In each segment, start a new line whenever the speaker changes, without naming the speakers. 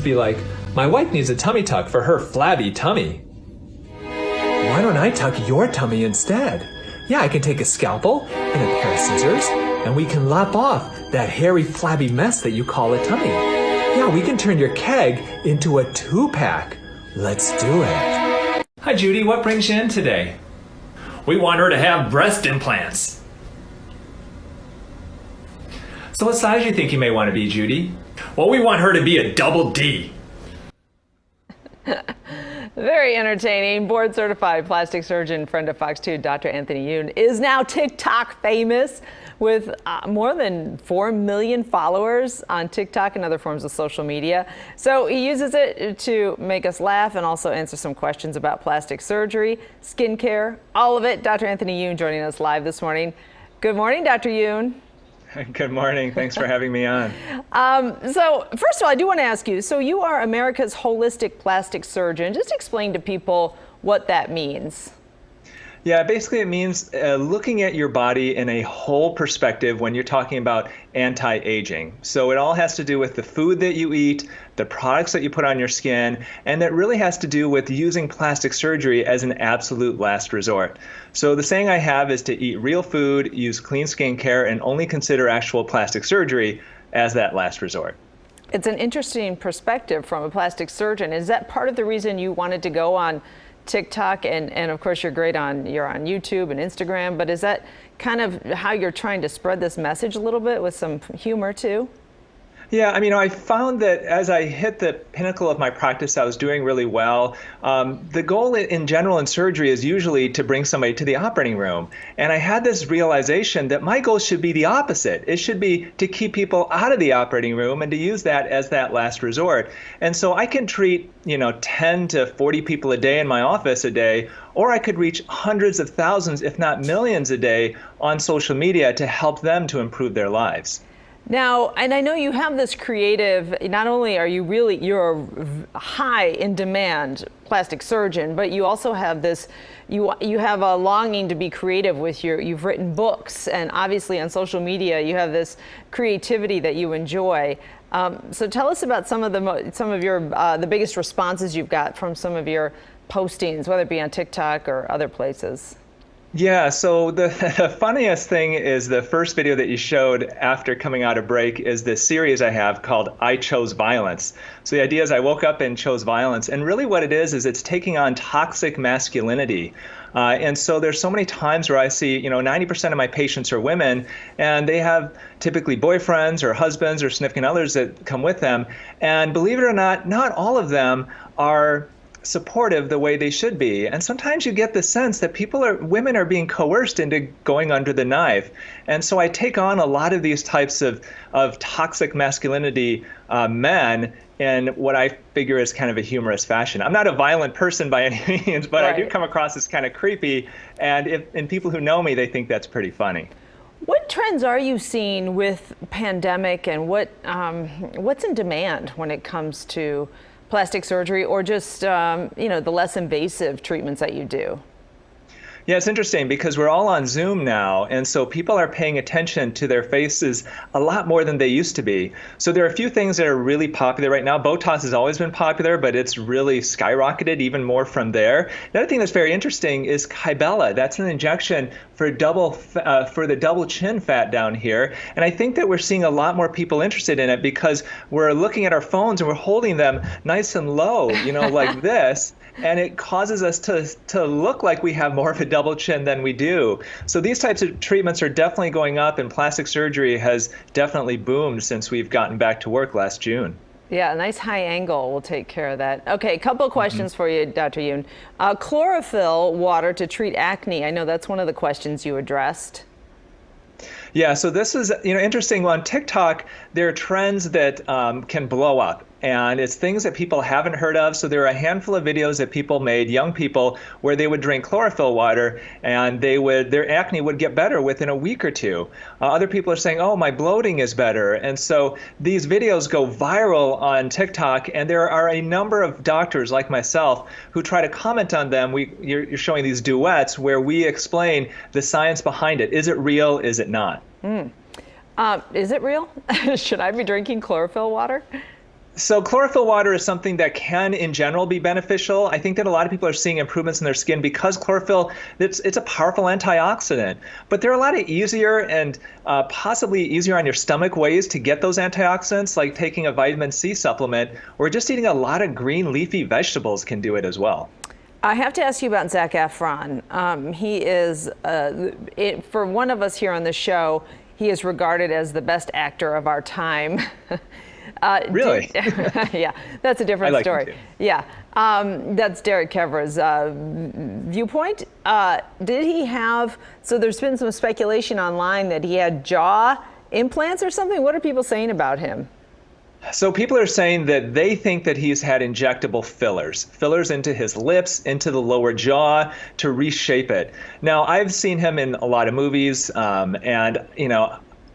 Be like, my wife needs a tummy tuck for her flabby tummy. Why don't I tuck your tummy instead? Yeah, I can take a scalpel and a pair of scissors, and we can lop off that hairy, flabby mess that you call a tummy. Yeah, we can turn your keg into a 2-pack. Let's do it. Hi, Judy. What brings you in today?
We want her to have breast implants.
So what size do you think you may want to be, Judy?
Well, we want her to be a double D.
Very entertaining. Board certified plastic surgeon, friend of Fox 2, Dr. Anthony Youn, is now TikTok famous with more than 4 million followers on TikTok and other forms of social media. So he uses it to make us laugh and also answer some questions about plastic surgery, skincare, all of it. Dr. Anthony Youn joining us live this morning. Good morning, Dr. Youn.
Good morning. Thanks for having me on.
So first of all, I do want to ask you, so you are America's holistic plastic surgeon. Just explain to people what that means.
Yeah, basically it means looking at your body in a whole perspective when you're talking about anti-aging. So it all has to do with the food that you eat, the products that you put on your skin, and that really has to do with using plastic surgery as an absolute last resort. So the saying I have is to eat real food, use clean skincare, and only consider actual plastic surgery as that last resort.
It's an interesting perspective from a plastic surgeon. Is that part of the reason you wanted to go on TikTok, and of course you're on YouTube and Instagram, but is that kind of how you're trying to spread this message a little bit with some humor too?
Yeah, I mean, I found that as I hit the pinnacle of my practice, I was doing really well. The goal in general in surgery is usually to bring somebody to the operating room. And I had this realization that my goal should be the opposite. It should be to keep people out of the operating room and to use that as that last resort. And so I can treat, 10 to 40 people a day in my office a day, or I could reach hundreds of thousands, if not millions a day on social media to help them to improve their lives.
Now, and I know you have this creative, not only are you're a high in demand plastic surgeon, but you also have this, you have a longing to be creative with you've written books, and obviously on social media you have this creativity that you enjoy. So tell us about some of the biggest responses you've got from some of your postings, whether it be on TikTok or other places.
Yeah, so the funniest thing is the first video that you showed after coming out of break is this series I have called I Chose Violence. So the idea is I woke up and chose violence, and really what it is it's taking on toxic masculinity. And so there's so many times where I see, 90% of my patients are women, and they have typically boyfriends or husbands or significant others that come with them. And believe it or not all of them are supportive the way they should be. And sometimes you get the sense that women are being coerced into going under the knife. And so I take on a lot of these types of toxic masculinity men in what I figure is kind of a humorous fashion. I'm not a violent person by any means, but right. I do come across as kind of creepy. And people who know me, they think that's pretty funny.
What trends are you seeing with pandemic, and what's in demand when it comes to plastic surgery, or just the less invasive treatments that you do?
Yeah, it's interesting because we're all on Zoom now, and so people are paying attention to their faces a lot more than they used to be. So there are a few things that are really popular right now. Botox has always been popular, but it's really skyrocketed even more from there. Another thing that's very interesting is Kybella. That's an injection for the double chin fat down here, and I think that we're seeing a lot more people interested in it because we're looking at our phones and we're holding them nice and low, like this. And it causes us to look like we have more of a double chin than we do. So these types of treatments are definitely going up, and plastic surgery has definitely boomed since we've gotten back to work last June.
Yeah, a nice high angle will take care of that. Okay, a couple of questions for you, Dr. Youn. Chlorophyll water to treat acne. I know that's one of the questions you addressed.
Yeah, so this is interesting. On TikTok, there are trends that can blow up. And it's things that people haven't heard of. So there are a handful of videos that people made, young people, where they would drink chlorophyll water and their acne would get better within a week or two. Other people are saying, oh, my bloating is better. And so these videos go viral on TikTok, and there are a number of doctors like myself who try to comment on them. You're showing these duets where we explain the science behind it. Is it real? Is it not?
Is it real? Should I be drinking chlorophyll water?
So chlorophyll water is something that can, in general, be beneficial. I think that a lot of people are seeing improvements in their skin because chlorophyll, it's a powerful antioxidant. But there are a lot of easier and possibly easier on your stomach ways to get those antioxidants, like taking a vitamin C supplement or just eating a lot of green leafy vegetables can do it as well.
I have to ask you about Zac Efron. He is, for one of us here on the show, he is regarded as the best actor of our time.
Really?
Yeah, that's a different
I like
story.
him too.
Yeah, that's Derek Kevra's viewpoint. Did he have, so there's been some speculation online that he had jaw implants or something. What are people saying about him?
So people are saying that they think that he's had injectable fillers into his lips, into the lower jaw to reshape it. Now, I've seen him in a lot of movies, and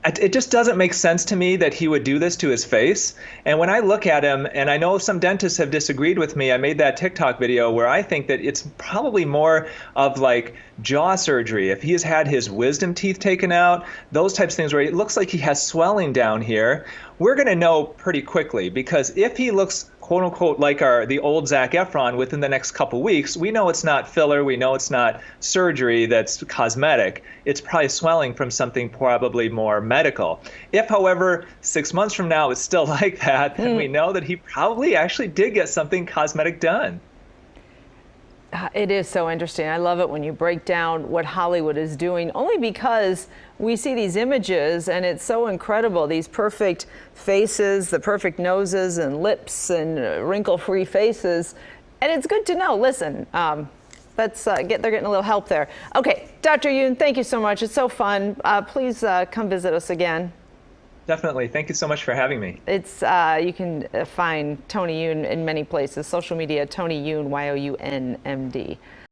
it just doesn't make sense to me that he would do this to his face. And when I look at him, and I know some dentists have disagreed with me, I made that TikTok video where I think that it's probably more of like jaw surgery. If he has had his wisdom teeth taken out, those types of things where it looks like he has swelling down here, we're going to know pretty quickly, because if he looks quote unquote like the old Zac Efron within the next couple weeks, we know it's not filler, we know it's not surgery that's cosmetic. It's probably swelling from something probably more medical. If, however, 6 months from now it's still like that, then we know that he probably actually did get something cosmetic done.
It is so interesting. I love it when you break down what Hollywood is doing, only because we see these images and it's so incredible. These perfect faces, the perfect noses and lips and wrinkle-free faces. And it's good to know, listen, they're getting a little help there. Okay, Dr. Youn, thank you so much. It's so fun. Please come visit us again.
Definitely. Thank you so much for having me.
It's you can find Tony Youn in many places. Social media, Tony Youn, YOUN, MD.